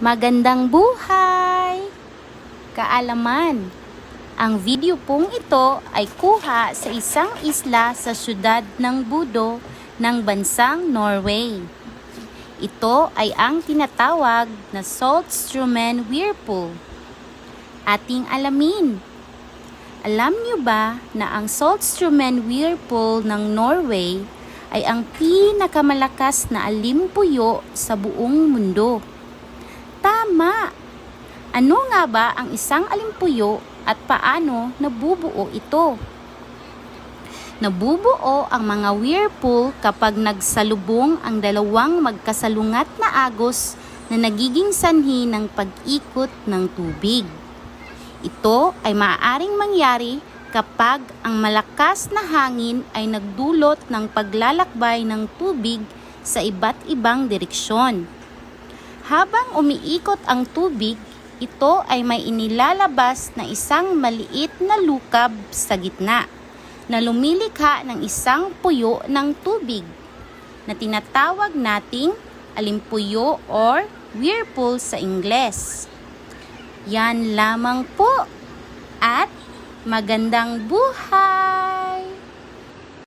Magandang buhay! Kaalaman, ang video pong ito ay kuha sa isang isla sa siyudad ng Bodø ng bansang Norway. Ito ay ang tinatawag na Saltstraumen Whirlpool. Ating alamin. Alam niyo ba na ang Saltstraumen Whirlpool ng Norway ay ang pinakamalakas na alimpuyo sa buong mundo? Tama! Ano nga ba ang isang alimpuyo at paano nabubuo ito? Nabubuo ang mga whirlpool kapag nagsalubong ang dalawang magkasalungat na agos na nagiging sanhi ng pag-ikot ng tubig. Ito ay maaaring mangyari kapag ang malakas na hangin ay nagdulot ng paglalakbay ng tubig sa iba't ibang direksyon. Habang umiikot ang tubig, ito ay may inilalabas na isang maliit na lukab sa gitna na lumilikha ng isang puyo ng tubig na tinatawag nating alimpuyo or whirlpool sa Ingles. Yan lamang po at magandang buhay!